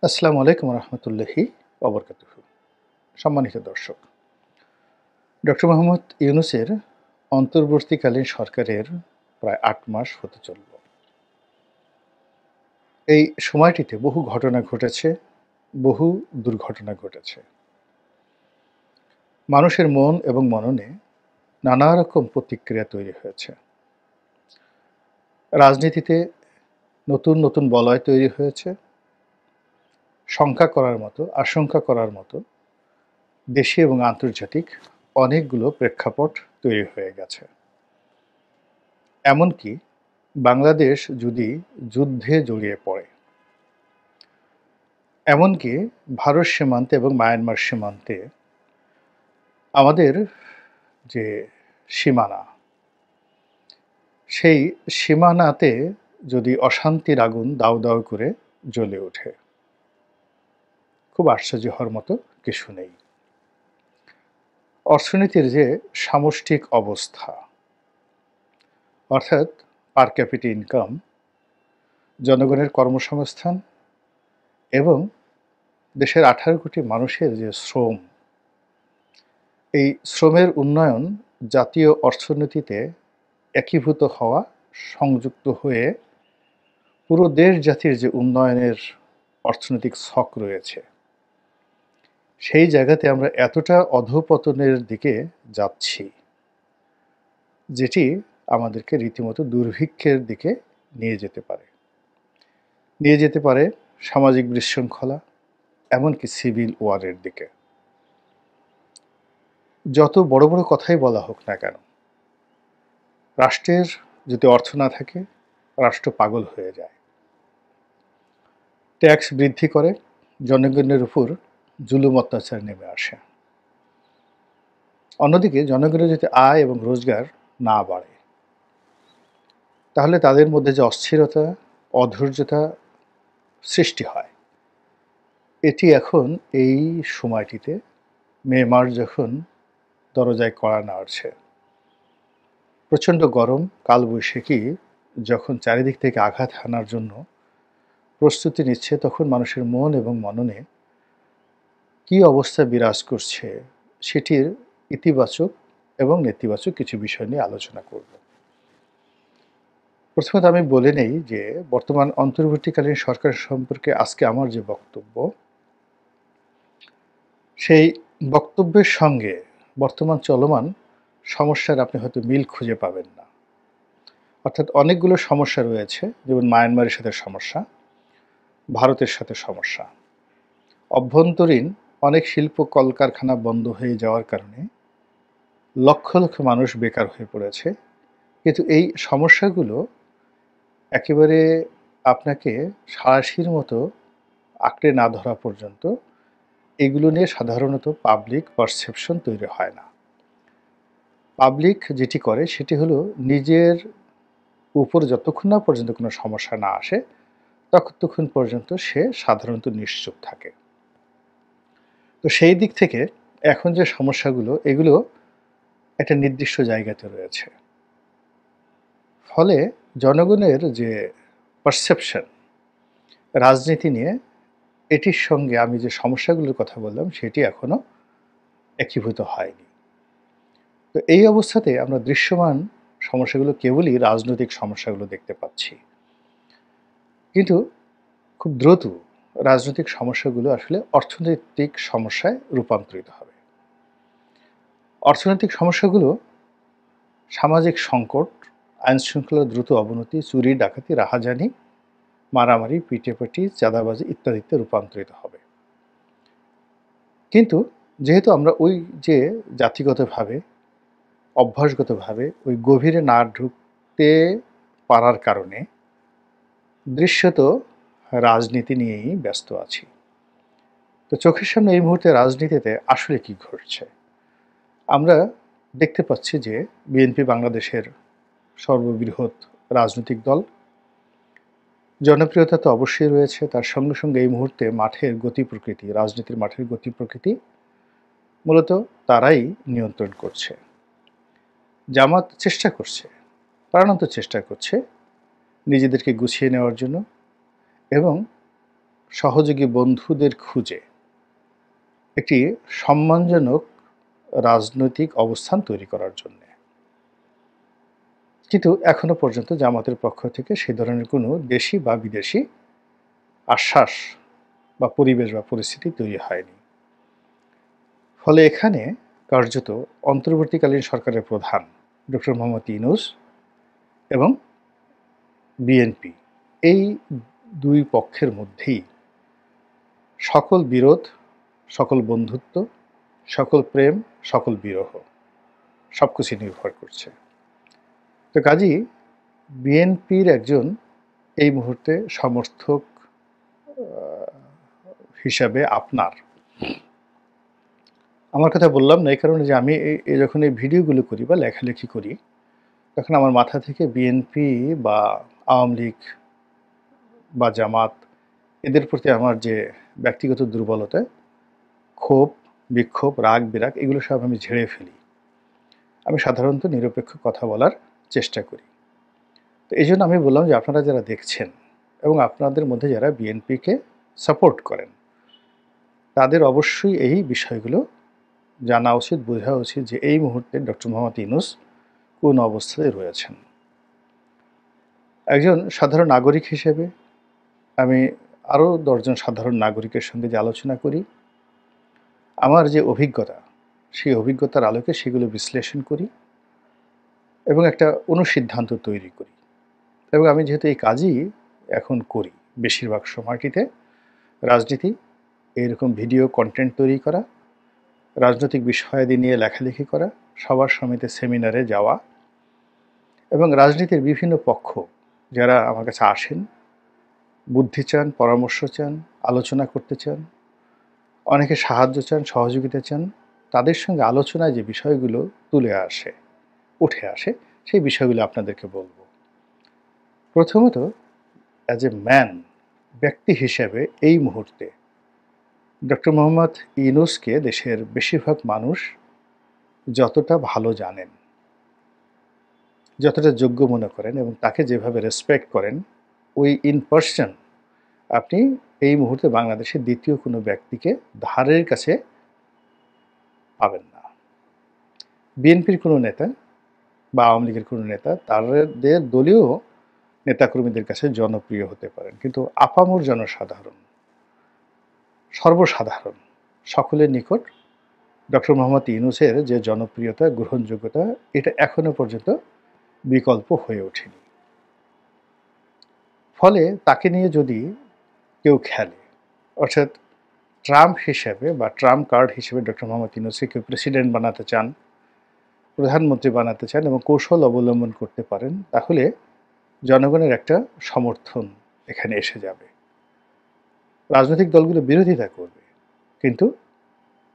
আসসালামু আলাইকুম রহমতুল্লাহি ওবরকাতুহু। সম্মানিত দর্শক, ডক্টর মোহাম্মদ ইউনূসের অন্তর্বর্তীকালীন সরকারের প্রায় ৮ মাস হতে চলল। এই সময়টিতে বহু ঘটনা ঘটেছে, বহু দুর্ঘটনা ঘটেছে। মানুষের মন এবং মননে নানা রকম প্রতিক্রিয়া তৈরি হয়েছে। রাজনীতিতে নতুন নতুন বলয় তৈরি হয়েছে। আশঙ্কা করার মতো দেশি এবং আন্তর্জাতিক অনেকগুলো প্রেক্ষাপট তৈরি হয়ে গেছে। এমনকি বাংলাদেশ যদি যুদ্ধে জড়িয়ে পড়ে, এমনকি ভারত সীমান্তে এবং মায়ানমার সীমান্তে আমাদের যে সীমানা, সেই সীমানাতে যদি অশান্তির আগুন দাউ দাউ করে জ্বলে ওঠে, খুব আশ্চর্য হওয়ার মতো কিছু নেই। অর্থনীতির যে সামষ্টিক অবস্থা, অর্থাৎ পার ক্যাপিটা ইনকাম, জনগণের কর্মসংস্থান এবং দেশের 18 কোটি মানুষের যে শ্রম, এই শ্রমের উন্নয়ন জাতীয় অর্থনীতিতে একীভূত হওয়া, সংযুক্ত হয়ে পুরো দেশ জাতির যে উন্নয়নের অর্থনৈতিক ছক রয়েছে, সেই জায়গাতে আমরা এতটা অধঃপতনের দিকে যাচ্ছি, যেটি আমাদেরকে রীতিমতো দুর্ভিক্ষের দিকে নিয়ে যেতে পারে সামাজিক বিশৃঙ্খলা, এমনকি সিভিল ওয়ারের দিকে। যত বড় বড় কথাই বলা হোক না কেন, রাষ্ট্রের যদি অর্থ না থাকে, রাষ্ট্র পাগল হয়ে যায়। ট্যাক্স বৃদ্ধি করে জনগণের উপর জুলুম অত্যাচার নেমে আসে। অন্যদিকে জনগণের যদি আয় এবং রোজগার না বাড়ে, তাহলে তাদের মধ্যে যে অস্থিরতা, অধৈর্যতা সৃষ্টি হয়, এটি এখন এই সময়টিতে মে মাস যখন দরজায় কড়া নাড়ছে, প্রচণ্ড গরম কালবৈশাখী যখন চারিদিক থেকে আঘাত হানার জন্য প্রস্তুতি নিচ্ছে, তখন মানুষের মন এবং মননে কী অবস্থা বিরাজ করছে, সেটির ইতিবাচক এবং নেতিবাচক কিছু বিষয় নিয়ে আলোচনা করব। প্রথমত আমি বলে নেই যে বর্তমান অন্তর্বর্তীকালীন সরকার সম্পর্কে আজকে আমার যে বক্তব্য, সেই বক্তব্যের সঙ্গে বর্তমান চলমান সমস্যার আপনি হয়তো মিল খুঁজে পাবেন না। অর্থাৎ অনেকগুলো সমস্যা রয়েছে, যেমন মায়ানমারের সাথে সমস্যা, ভারতের সাথে সমস্যা, অভ্যন্তরীণ অনেক শিল্প কলকারখানা বন্ধ হয়ে যাওয়ার কারণে লক্ষ লক্ষ মানুষ বেকার হয়ে পড়েছে। কিন্তু এই সমস্যাগুলো একেবারে আপনাকে সাঁড়াশির মতো আঁকড়ে না ধরা পর্যন্ত এগুলো নিয়ে সাধারণত পাবলিক পারসেপশন তৈরি হয় না। পাবলিক যেটি করে সেটি হলো নিজের উপর যতক্ষণ না পর্যন্ত কোনো সমস্যা না আসে, ততক্ষণ পর্যন্ত সে সাধারণত নিশ্চুপ থাকে। তো সেই দিক থেকে এখন যে সমস্যাগুলো, এগুলো একটা নির্দিষ্ট জায়গাতে রয়েছে। ফলে জনগণের যে পারসেপশন রাজনীতি নিয়ে, এটির সঙ্গে আমি যে সমস্যাগুলোর কথা বললাম, সেটি এখনো একীভূত হয়নি। তো এই অবস্থাতে আমরা দৃশ্যমান সমস্যাগুলো কেবলই রাজনৈতিক সমস্যাগুলো দেখতে পাচ্ছি। কিন্তু খুব দ্রুত রাজনৈতিক সমস্যাগুলো আসলে অর্থনৈতিক সমস্যায় রূপান্তরিত হবে। অর্থনৈতিক সমস্যাগুলো সামাজিক সংকট, আইনশৃঙ্খলার দ্রুত অবনতি, চুরি, ডাকাতি, রাহাজানি, মারামারি, পিটাপাটি, চাঁদাবাজি ইত্যাদিতে রূপান্তরিত হবে। কিন্তু যেহেতু আমরা ওই যে জাতিগতভাবে, অভ্যাসগতভাবে ওই গভীরে না ঢুকতে পারার কারণে দৃশ্যত রাজনীতি নিয়েই ব্যস্ত আছি। তো চোখের সামনে এই মুহূর্তে রাজনীতিতে আসলে কি ঘটছে? আমরা দেখতে পাচ্ছি যে বিএনপি বাংলাদেশের সর্ববৃহৎ রাজনৈতিক দল। জনপ্রিয়তা তো অবশ্যই রয়েছে, তার সঙ্গে সঙ্গে এই মুহূর্তে মাঠের গতি প্রকৃতি, রাজনীতির মাঠের গতি প্রকৃতি মূলত তারাই নিয়ন্ত্রণ করছে। জামাত চেষ্টা করছে, প্রাণান্ত চেষ্টা করছে নিজেদেরকে গুছিয়ে নেওয়ার জন্য এবং সহযোগী বন্ধুদের খুঁজে একটি সম্মানজনক রাজনৈতিক অবস্থান তৈরি করার জন্যে। কিন্তু এখনো পর্যন্ত জামাতের পক্ষ থেকে সে ধরনের কোনো দেশি বা বিদেশি আশ্বাস বা পরিবেশ বা পরিস্থিতি তৈরি হয়নি। ফলে এখানে কার্যত অন্তর্বর্তীকালীন সরকারের প্রধান ডক্টর মোহাম্মদ ইউনূস এবং বিএনপি, এই দুই পক্ষের মধ্যেই সকল বিরোধ, সকল বন্ধুত্ব, সকল প্রেম, সকল বিরহ সবকিছু নির্ভর করছে। তো কাজেই বিএনপির একজন এই মুহূর্তে সমর্থক হিসাবে আপনার, আমার কথা বললাম না এই কারণে যে আমি যখন এই ভিডিওগুলো করি বা লেখালেখি করি, তখন আমার মাথা থেকে বিএনপি বা আওয়ামী লীগ বা জামাত এদের প্রতি আমার যে ব্যক্তিগত দুর্বলতা, ক্ষোভ, বিক্ষোভ, রাগ বিরাগ এগুলো সব আমি ঝেড়ে ফেলি। আমি সাধারণত নিরপেক্ষ কথা বলার চেষ্টা করি। তো এই জন্য আমি বললাম যে আপনারা যারা দেখছেন এবং আপনাদের মধ্যে যারা বিএনপিকে সাপোর্ট করেন, তাদের অবশ্যই এই বিষয়গুলো জানা উচিত, বোঝা উচিত যে এই মুহূর্তে ডক্টর মোহাম্মদ ইউনূস কোন অবস্থায় রয়েছেন। একজন সাধারণ নাগরিক হিসেবে আমি আরও 10 জন সাধারণ নাগরিকের সঙ্গে যে আলোচনা করি, আমার যে অভিজ্ঞতা, সেই অভিজ্ঞতার আলোকে সেগুলো বিশ্লেষণ করি এবং একটা অনুসিদ্ধান্ত তৈরি করি। এবং আমি যেহেতু এই কাজই এখন করি বেশিরভাগ সময়টিতে, রাজনীতি, এইরকম ভিডিও কন্টেন্ট তৈরি করা, রাজনৈতিক বিষয়াদি নিয়ে লেখালেখি করা, সবার সমিতি সেমিনারে যাওয়া এবং রাজনীতির বিভিন্ন পক্ষ যারা আমার কাছে আসেন, বুদ্ধি চান, পরামর্শ চান, আলোচনা করতে চান, অনেকে সাহায্য চান, সহযোগিতা চান, তাদের সঙ্গে আলোচনায় যে বিষয়গুলো উঠে আসে সেই বিষয়গুলো আপনাদেরকে বলবো। প্রথমত, অ্যাজ এ ম্যান, ব্যক্তি হিসেবে এই মুহূর্তে ডক্টর মোহাম্মদ ইউনূসকে দেশের বেশিরভাগ মানুষ যতটা ভালো জানেন, যতটা যোগ্য মনে করেন এবং তাকে যেভাবে রেসপেক্ট করেন, ওই ইন পার্সন আপনি এই মুহূর্তে বাংলাদেশের দ্বিতীয় কোনো ব্যক্তিকে ধারের কাছে পাবেন না। বিএনপির কোনো নেতা বা আওয়ামী লীগের কোনো নেতা তাদের দলীয় নেতাকর্মীদের কাছে জনপ্রিয় হতে পারেন, কিন্তু আপামর জনসাধারণ, সর্বসাধারণ সকলের নিকট ডক্টর মোহাম্মদ ইউনূসের যে জনপ্রিয়তা, গ্রহণযোগ্যতা, এটা এখনো পর্যন্ত বিকল্প হয়ে ওঠেনি। ফলে তাকে নিয়ে যদি কেউ খেলে, অর্থাৎ ট্রাম্প হিসেবে বা ট্রাম্প কার্ড হিসেবে ডক্টর মোহাম্মদ ইউনূসকে কেউ প্রেসিডেন্ট বানাতে চান, প্রধানমন্ত্রী বানাতে চান এবং কৌশল অবলম্বন করতে পারেন, তাহলে জনগণের একটা সমর্থন এখানে এসে যাবে। রাজনৈতিক দলগুলো বিরোধিতা করবে, কিন্তু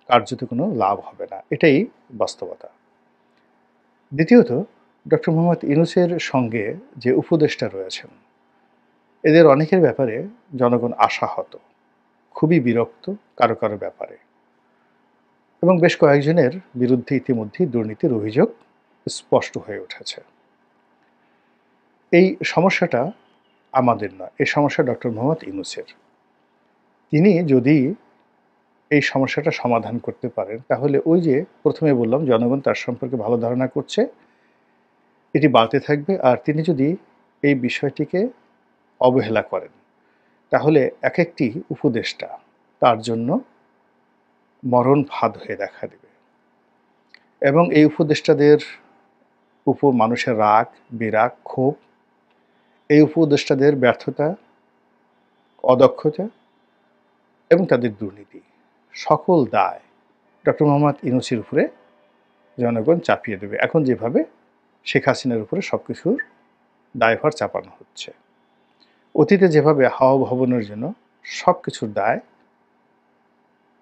কার্যত কোনো লাভ হবে না, এটাই বাস্তবতা। দ্বিতীয়ত, ডক্টর মোহাম্মদ ইউনূসের সঙ্গে যে উপদেষ্টা রয়েছেন, এদের অনেকের ব্যাপারে জনগণ আশাহত, খুবই বিরক্ত কারো কারো ব্যাপারে, এবং বেশ কয়েকজনের বিরুদ্ধে ইতিমধ্যেই দুর্নীতির অভিযোগ স্পষ্ট হয়ে উঠেছে। এই সমস্যাটা আমাদের নয়, এই সমস্যা ডক্টর মোহাম্মদ ইউনূসের। তিনি যদি এই সমস্যাটা সমাধান করতে পারেন, তাহলে ওই যে প্রথমে বললাম জনগণ তার সম্পর্কে ভালো ধারণা করছে, এটি বাড়তে থাকবে। আর তিনি যদি এই বিষয়টিকে অবহেলা করেন, তাহলে এক একটি উপদেষ্টা তার জন্য মরণ ফাঁদ হয়ে দেখা দেবে এবং এই উপদেষ্টাদের উপর মানুষের রাগ, বিরাগ, ক্ষোভ, এই উপদেষ্টাদের ব্যর্থতা, অদক্ষতা এবং তাদের দুর্নীতি, সকল দায় ডক্টর মোহাম্মদ ইউনূসের উপরে জনগণ চাপিয়ে দেবে। এখন যেভাবে শেখ হাসিনার উপরে সব কিছুর দায়ভার চাপানো হচ্ছে, অতীতে যেভাবে হাওয়া ভবনের জন্য সব কিছুর দায়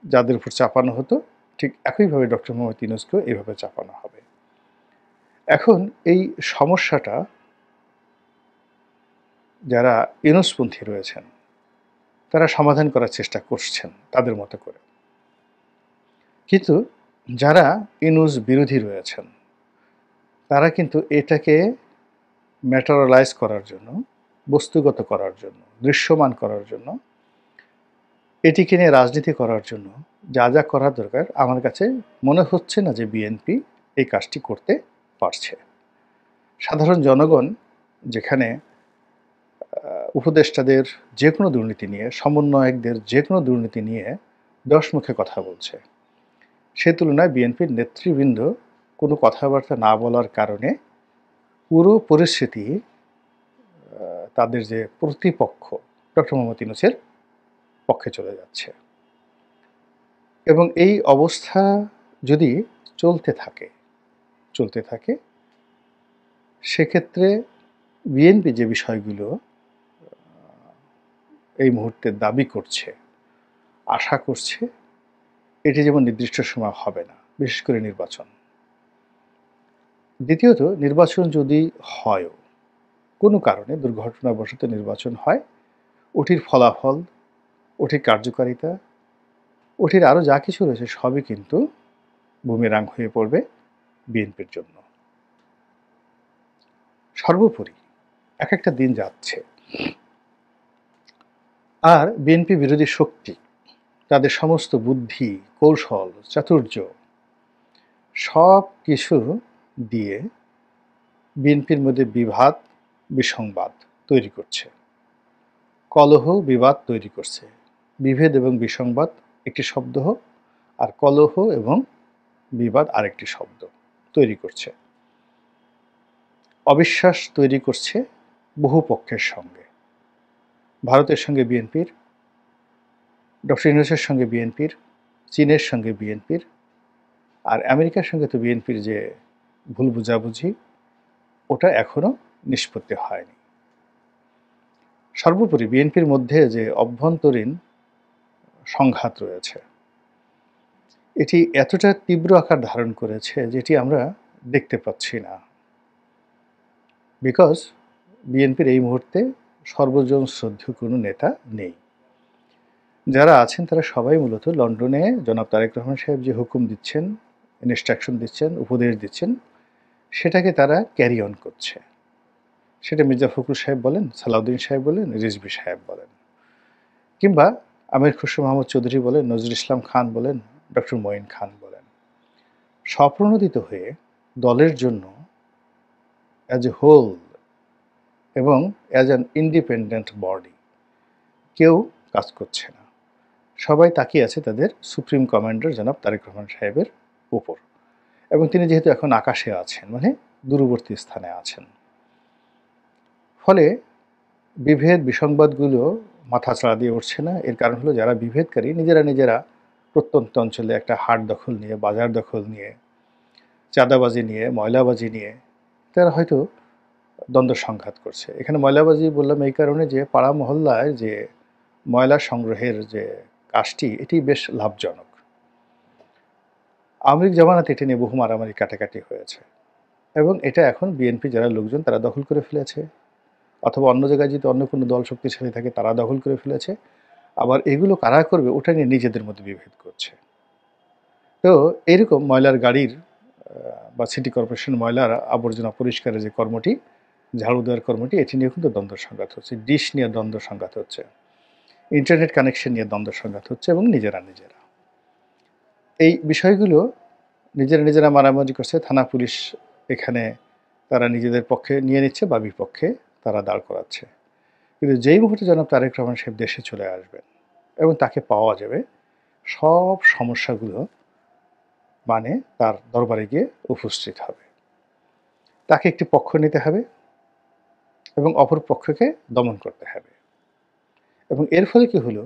যাদের উপর চাপানো হতো, ঠিক একইভাবে ডক্টর মোহাম্মদ ইউনূসকেও এইভাবে চাপানো হবে। এখন এই সমস্যাটা যারা ইউনূসপন্থী রয়েছেন তারা সমাধান করার চেষ্টা করছেন তাদের মতো করে, কিন্তু যারা ইউনূস বিরোধী রয়েছেন তারা কিন্তু এটাকে ম্যাটেরিয়ালাইজ করার জন্য, বস্তুগত করার জন্য, দৃশ্যমান করার জন্য এটিকে নিয়ে রাজনীতি করার জন্য যা যা করা দরকার আমার কাছে মনে হচ্ছে না যে বিএনপি এই কাজটি করতে পারছে। সাধারণ জনগণ যেখানে উপদেষ্টাদের যে কোনো দুর্নীতি নিয়ে, সমন্বয়কদের যে কোনো দুর্নীতি নিয়ে ১০ মুখে কথা বলছে, সে তুলনায় বিএনপির নেতৃবৃন্দ কোনো কথাবার্তা না বলার কারণে পুরো পরিস্থিতি তাদের যে প্রতিপক্ষ ডক্টর মোহাম্মদ ইউনূসের পক্ষে চলে যাচ্ছে। এবং এই অবস্থা যদি চলতে থাকে সেক্ষেত্রে বিএনপি যে বিষয়গুলো এই মুহূর্তে দাবি করছে, আশা করছে, এটি যেমন নির্দিষ্ট সময় হবে না, বিশেষ করে নির্বাচন। দ্বিতীয়ত, নির্বাচন যদি হয়ও, কোনো কারণে দুর্ঘটনাবশত নির্বাচন হয়, ওটির ফলাফল, ওটির কার্যকারিতা, ওটির আরও যা কিছু রয়েছে সবই কিন্তু বুমেরাং হয়ে পড়বে বিএনপির জন্য। সর্বোপরি এক একটা দিন যাচ্ছে আর বিএনপি বিরোধী শক্তি তাদের সমস্ত বুদ্ধি, কৌশল, চাতুর্য সব কিছু দিয়ে বিএনপির মধ্যে বিভাদ, বিসংবাদ তৈরি করছে, কলহ, বিবাদ তৈরি করছে। বিভেদ এবং বিসংবাদ একটি শব্দ হোক, আর কলহ এবং বিবাদ আরেকটি শব্দ তৈরি করছে। অবিশ্বাস তৈরি করছে বহু পক্ষের সঙ্গে, ভারতের সঙ্গে বিএনপির, ডক্টর ইউনূসের সঙ্গে বিএনপির, চীনের সঙ্গে বিএনপির, আর আমেরিকার সঙ্গে তো বিএনপির যে ভুল বুঝাবুঝি ওটা এখনো নিষ্পত্তি হয়নি। সর্বোপরি বিএনপির মধ্যে যে অভ্যন্তরীণ সংঘাত রয়েছে এটি এতটা তীব্র আকার ধারণ করেছে যেটি আমরা দেখতে পাচ্ছি না। বিকজ বিএনপির এই মুহূর্তে সর্বজন শ্রদ্ধেয় কোনো নেতা নেই। যারা আছেন তারা সবাই মূলত লন্ডনে জনাব তারেক রহমান সাহেব যে হুকুম দিচ্ছেন, ইনস্ট্রাকশন দিচ্ছেন, উপদেশ দিচ্ছেন, সেটাকে তারা ক্যারি অন করছে। সেটা মির্জা ফখরুল সাহেব বলেন, সালাউদ্দিন সাহেব বলেন, রিজভী সাহেব বলেন, কিংবা আমির খসরু মাহমুদ চৌধুরী বলেন, নজরুল ইসলাম খান বলেন, ডক্টর মঈন খান বলেন। স্বপ্রণোদিত হয়ে দলের জন্য অ্যাজ এ হোল এবং অ্যাজ অ্যান ইন্ডিপেন্ডেন্ট বডি কেউ কাজ করছে না। সবাই তাকিয়ে আছে তাদের সুপ্রিম কমান্ডার জনাব তারেক রহমান সাহেবের উপর, এবং তিনি যেহেতু এখন আকাশে আছেন, মানে দূরবর্তী স্থানে আছেন, ফলে বিভেদ বিসংবাদগুলো মাথাচাড়া দিয়ে উঠছে না। এর কারণ হলো যারা বিভেদকারী নিজেরা প্রত্যন্ত অঞ্চলে একটা হাট দখল নিয়ে, বাজার দখল নিয়ে, চাঁদাবাজি নিয়ে, ময়লাবাজি নিয়ে তারা হয়তো দ্বন্দ্ব সংঘাত করছে। এখানে ময়লাবাজি বললাম এই কারণে যে পাড়া মহল্লায় যে ময়লা সংগ্রহের যে কাজটি এটি বেশ লাভজনক। আওয়ামী লীগ জামানাতে এটি নিয়ে বহু মারামারি কাটাকাটি হয়েছে, এবং এটা এখন বিএনপি যারা লোকজন তারা দখল করে ফেলেছে, অথবা অন্য জায়গায় যদি অন্য কোনো দল শক্তিশালী থাকে তারা দখল করে ফেলেছে। আবার এগুলো কারা করবে ওটা নিয়ে নিজেদের মধ্যে বিভেদ করছে। তো এরকম ময়লার গাড়ির বা সিটি কর্পোরেশন ময়লার আবর্জনা পরিষ্কারের যে কর্মটি, ঝাড়ু দেওয়ার কর্মটি, এটি নিয়ে কিন্তু দ্বন্দ্ব সংঘাত হচ্ছে, ডিশ নিয়ে দ্বন্দ্ব সংঘাত হচ্ছে, ইন্টারনেট কানেকশন নিয়ে দ্বন্দ্ব সংঘাত হচ্ছে, এবং নিজেরা এই বিষয়গুলো নিজেরা মারামারি করছে। থানা পুলিশ এখানে তারা নিজেদের পক্ষে নিয়ে নিচ্ছে বা বিপক্ষে তারা দাঁড় করাচ্ছে। কিন্তু যেই মুহূর্তে জনাব তারেক রহমান সাহেব দেশে চলে আসবেন এবং তাকে পাওয়া যাবে, সব সমস্যাগুলো মানে তার দরবারে গিয়ে উপস্থিত হবে। তাকে একটি পক্ষ নিতে হবে এবং অপর পক্ষকে দমন করতে হবে। এবং এর ফলে কি হলো,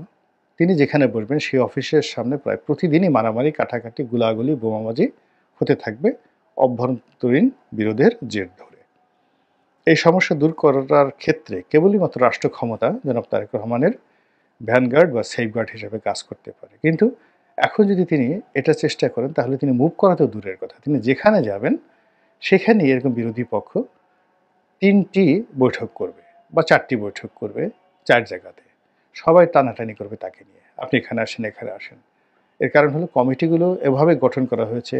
তিনি যেখানে বসবেন সেই অফিসের সামনে প্রায় প্রতিদিনই মারামারি, কাটাকাটি, গুলাগুলি, বোমাবাজি হতে থাকবে অভ্যন্তরীণ বিরোধের জের ধরে। এই সমস্যা দূর করার ক্ষেত্রে কেবলই মাত্র রাষ্ট্র ক্ষমতা জনাব তারেক রহমানের ভ্যানগার্ড বা সেফগার্ড হিসেবে কাজ করতে পারে। কিন্তু এখন যদি তিনি এটা চেষ্টা করেন তাহলে তিনি মুভ করা তো দূরের কথা, তিনি যেখানে যাবেন সেখানে এরকম বিরোধী পক্ষ 3টি বৈঠক করবে বা 4টি বৈঠক করবে 4 জায়গাতে, সবাই টানাটানি করবে তাকে নিয়ে, আপনি এখানে আসেন, এখানে আসেন। এর কারণ হলো কমিটিগুলো এভাবে গঠন করা হয়েছে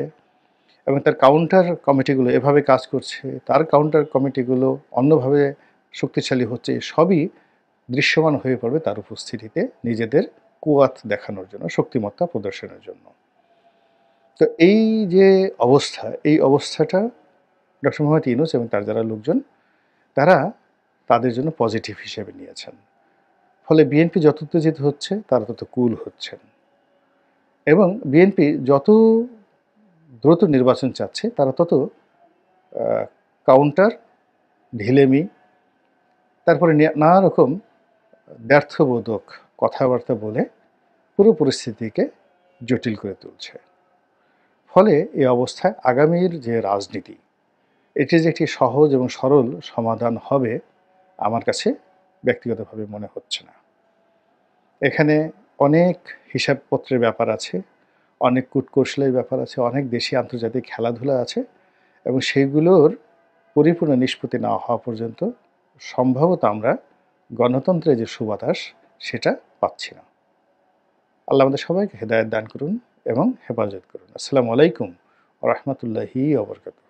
এবং তার কাউন্টার কমিটিগুলো এভাবে কাজ করছে, তার কাউন্টার কমিটিগুলো অন্যভাবে শক্তিশালী হচ্ছে। সবই দৃশ্যমান হয়ে পড়বে তার উপস্থিতিতে নিজেদের কুয়াত দেখানোর জন্য, শক্তিমত্তা প্রদর্শনের জন্য। তো এই যে অবস্থা, এই অবস্থাটা ডক্টর মোহাম্মদ ইউনূস এবং তার যারা লোকজন তারা তাদের জন্য পজিটিভ হিসেবে নিয়েছেন। ফলে বিএনপি যত উত্তেজিত হচ্ছে তারা তত কুল হচ্ছেন এবং বিএনপি যত দ্রুত নির্বাচন চাচ্ছে তারা তত কাউন্টার, ঢিলেমি, তারপরে নানা রকম ব্যর্থবোধক কথাবার্তা বলে পুরো পরিস্থিতিকে জটিল করে তুলছে। ফলে এই অবস্থায় আগামীর যে রাজনীতি, এটি যে একটি সহজ এবং সরল সমাধান হবে আমার কাছে ব্যক্তিগতভাবে মনে হচ্ছে না। এখানে অনেক হিসাবপত্রের ব্যাপার আছে, অনেক কূটকৌশলের ব্যাপার আছে, অনেক দেশি আন্তর্জাতিক খেলাধুলা আছে এবং সেইগুলোর পরিপূর্ণ নিষ্পত্তি না হওয়া পর্যন্ত সম্ভবত আমরা গণতন্ত্রের যে সুবাতাস সেটা পাচ্ছি না। আল্লাহ আমাদের সবাইকে হেদায়েত দান করুন এবং হেফাজত করুন। আসসালামু আলাইকুম ওয়া রাহমাতুল্লাহি ওয়া বারাকাতুহু।